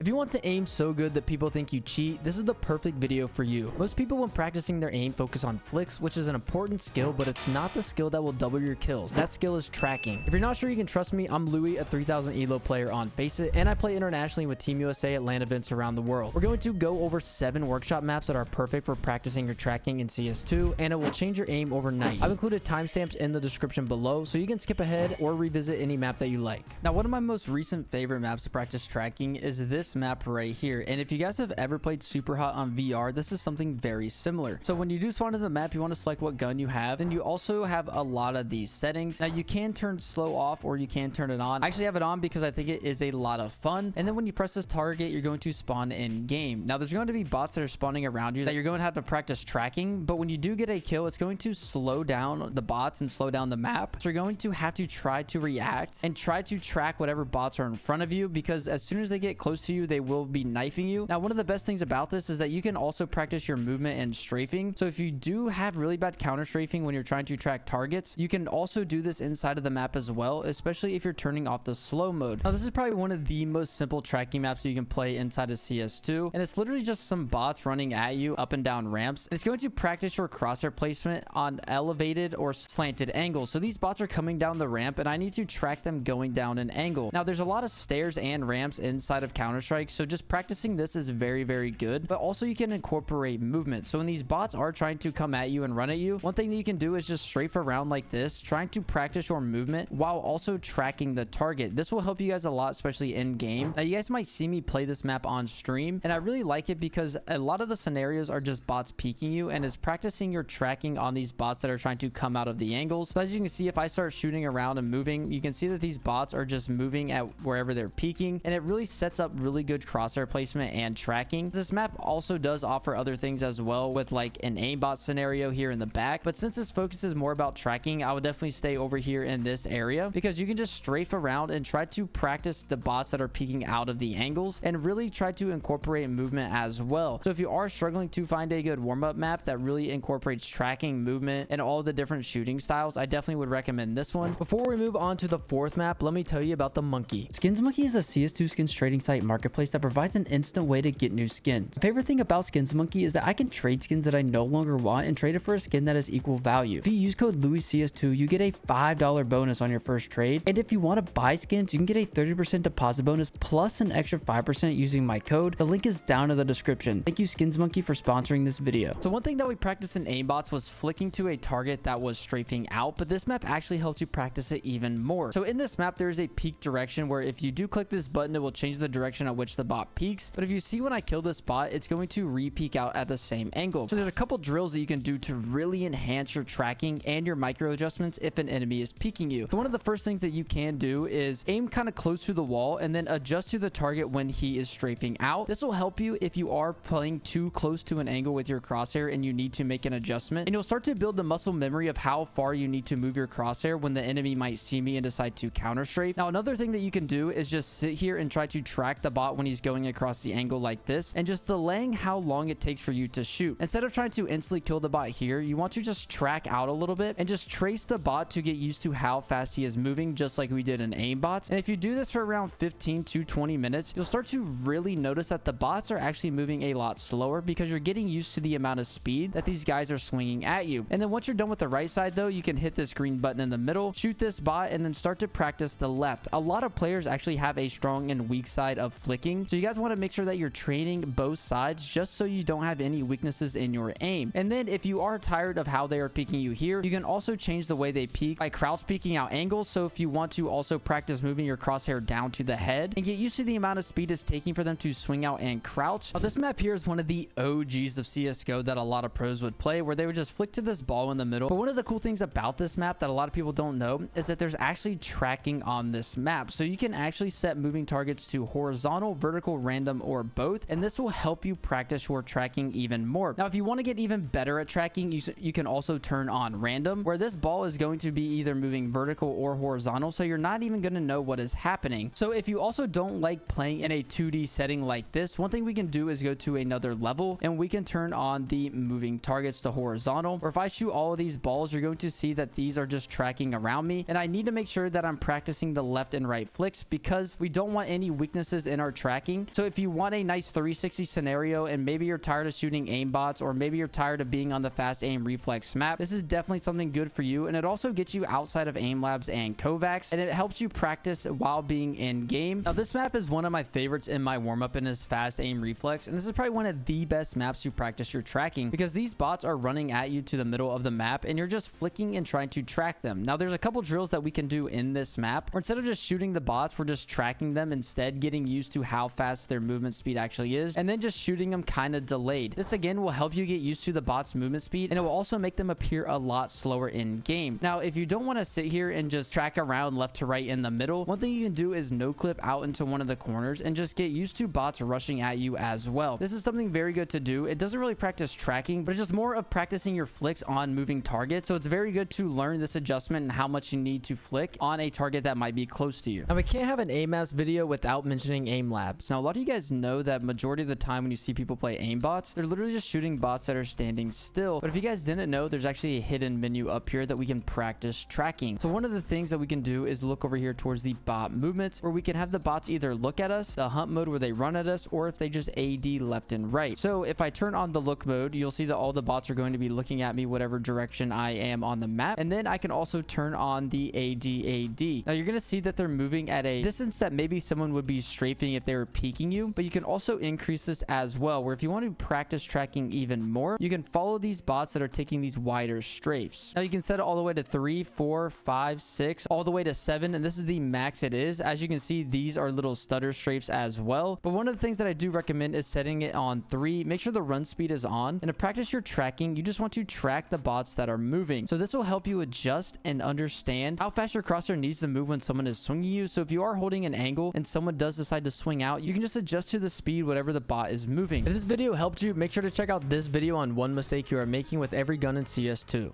you want to aim so good that people think you cheat, this is the perfect video for you. Most people when practicing their aim focus on flicks, which is an important skill, but it's not the skill that will double your kills. That skill is tracking. If you're not sure you can trust me, I'm Louis, a 3000 elo player on Faceit, and I play internationally with Team USA at LAN events around the world. We're going to go over 7 workshop maps that are perfect for practicing your tracking in CS2, and it will change your aim overnight. I've included timestamps in the description below, so you can skip ahead or revisit any map that you like. Now, one of my most recent favorite maps to practice tracking is this map right here, and if you guys have ever played SuperHot on VR, this is something very similar. So when you do spawn in the map, you want to select what gun you have, and you also have a lot of these settings. Now, you can turn slow off or you can turn it on. I actually have it on because I think it is a lot of fun, and then when you press this target, you're going to spawn in game. Now, there's going to be bots that are spawning around you that you're going to have to practice tracking, but when you do get a kill, it's going to slow down the bots and slow down the map. So you're going to have to try to react and try to track whatever bots are in front of you, because as soon as they get close to you, they will be knifing you. Now, one of the best things about this is that you can also practice your movement and strafing. So if you do have really bad counter strafing when you're trying to track targets, you can also do this inside of the map as well, especially if you're turning off the slow mode. Now, this is probably one of the most simple tracking maps that you can play inside of CS2, and it's literally just some bots running at you up and down ramps. It's going to practice your crosshair placement on elevated or slanted angles. So these bots are coming down the ramp, and I need to track them going down an angle. Now, there's a lot of stairs and ramps inside of Counter-Strike, so just practicing this is very, very good, but also you can incorporate movement. So when these bots are trying to come at you and run at you, one thing that you can do is just strafe around like this, trying to practice your movement while also tracking the target. This will help you guys a lot, especially in game. Now, you guys might see me play this map on stream, and I really like it because a lot of the scenarios are just bots peeking you, and is practicing your tracking on these bots that are trying to come out of the angles. So as you can see, if I start shooting around and moving, you can see that these bots are just moving at wherever they're peeking, and it really sets up really good crosshair placement and tracking. This map also does offer other things as well, with like an aimbot scenario here in the back, but since this focuses more about tracking, I would definitely stay over here in this area, because you can just strafe around and try to practice the bots that are peeking out of the angles and really try to incorporate movement as well. So if you are struggling to find a good warm-up map that really incorporates tracking, movement, and all the different shooting styles, I definitely would recommend this one. Before we move on to the 4th map, let me tell you about the Monkey. Skins Monkey is a CS2 skins trading site marketplace that provides an instant way to get new skins. My favorite thing about Skins Monkey is that I can trade skins that I no longer want and trade it for a skin that has equal value. If you use code LouisCS2, you get a $5 bonus on your first trade, and if you want to buy skins, you can get a 30% deposit bonus plus an extra 5% using my code. The link is down in the description. Thank you, Skins Monkey, for sponsoring this video. So one thing that we practiced in aimbots was flicking to a target that was strafing out, but this map actually helps you practice it even more. So in this map, there is a peak direction where if you do click this button, it will change the direction at which the bot peaks. But if you see when I kill this bot, it's going to re-peak out at the same angle. So there's a couple drills that you can do to really enhance your tracking and your micro adjustments if an enemy is peeking you. So one of the first things that you can do is aim kind of close to the wall and then adjust to the target when he is strafing out. This will help you if you are playing too close to an angle with your crosshair and you need to make an adjustment, and you'll start to build the muscle memory of how far you need to move your crosshair when the enemy might see me and decide to counter strafe. Now, another thing that you can do is just sit here and try to track the bot when he's going across the angle like this, and just delaying how long it takes for you to shoot. Instead of trying to instantly kill the bot here, you want to just track out a little bit and just trace the bot to get used to how fast he is moving, just like we did in aimbots. And if you do this for around 15 to 20 minutes, you'll start to really notice that the bots are actually moving a lot slower, because you're getting used to the amount of speed that these guys are swinging at you. And then once you're done with the right side, though, you can hit this green button in the middle, shoot this bot, and then start to practice the left. A lot of players actually have a strong and weak side of flicking, so you guys want to make sure that you're training both sides just so you don't have any weaknesses in your aim. And then if you are tired of how they are peeking you here, you can also change the way they peek by crouch peeking out angles. So if you want to also practice moving your crosshair down to the head and get used to the amount of speed it's taking for them to swing out and crouch. Now, this map here is one of the OGs of CSGO that a lot of pros would play, where they would just flick to this ball in the middle. But one of the cool things about this map that a lot of people don't know is that there's actually tracking on this map. So you can actually set moving targets to horizontal, vertical, random, or both, and this will help you practice your tracking even more. Now, if you want to get even better at tracking, you can also turn on random, where this ball is going to be either moving vertical or horizontal, so you're not even going to know what is happening. So if you also don't like playing in a 2D setting like this, one thing we can do is go to another level, and we can turn on the moving targets to horizontal, or if I shoot all of these balls, you're going to see that these are just tracking around me, and I need to make sure that I'm practicing the left and right flicks, because we don't want any weaknesses in our tracking. So if you want a nice 360 scenario and maybe you're tired of shooting aimbots, or maybe you're tired of being on the fast aim reflex map, this is definitely something good for you. And it also gets you outside of Aimlabs and Kovacs, and it helps you practice while being in game. Now this map is one of my favorites in my warm-up and is fast aim reflex, and this is probably one of the best maps to practice your tracking, because these bots are running at you to the middle of the map and you're just flicking and trying to track them. Now there's a couple drills that we can do in this map where instead of just shooting the bots, we're just tracking them, instead getting used to how fast their movement speed actually is, and then just shooting them kind of delayed. This again will help you get used to the bots movement speed, and it will also make them appear a lot slower in game. Now if you don't want to sit here and just track around left to right in the middle, one thing you can do is no clip out into one of the corners and just get used to bots rushing at you as well. This is something very good to do. It doesn't really practice tracking, but it's just more of practicing your flicks on moving targets. So it's very good to learn this adjustment and how much you need to flick on a target that might be close to you. Now we can't have an Aimlabs video without mentioning Aimlabs. Now a lot of you guys know that majority of the time when you see people play aimbots, they're literally just shooting bots that are standing still. But if you guys didn't know, there's actually a hidden menu up here that we can practice tracking. So one of the things that we can do is look over here towards the bot movements, where we can have the bots either look at us, the hunt mode where they run at us, or if they just AD left and right. So if I turn on the look mode, you'll see that all the bots are going to be looking at me whatever direction I am on the map. And then I can also turn on the AD. Now you're going to see that they're moving at a distance that maybe someone would be strafing if they were peeking you, but you can also increase this as well, where if you want to practice tracking even more, you can follow these bots that are taking these wider strafes. Now you can set it all the way to 3, 4, 5, 6, all the way to 7, and this is the max it is. As you can see, these are little stutter strafes as well. But one of the things that I do recommend is setting it on 3. Make sure the run speed is on, and to practice your tracking, you just want to track the bots that are moving. So this will help you adjust and understand how fast your crosshair needs to move when someone is swinging you. So if you are holding an angle and someone does decide to swing out, you can just adjust to the speed whatever the bot is moving. If this video helped you, make sure to check out this video on one mistake you are making with every gun in CS2.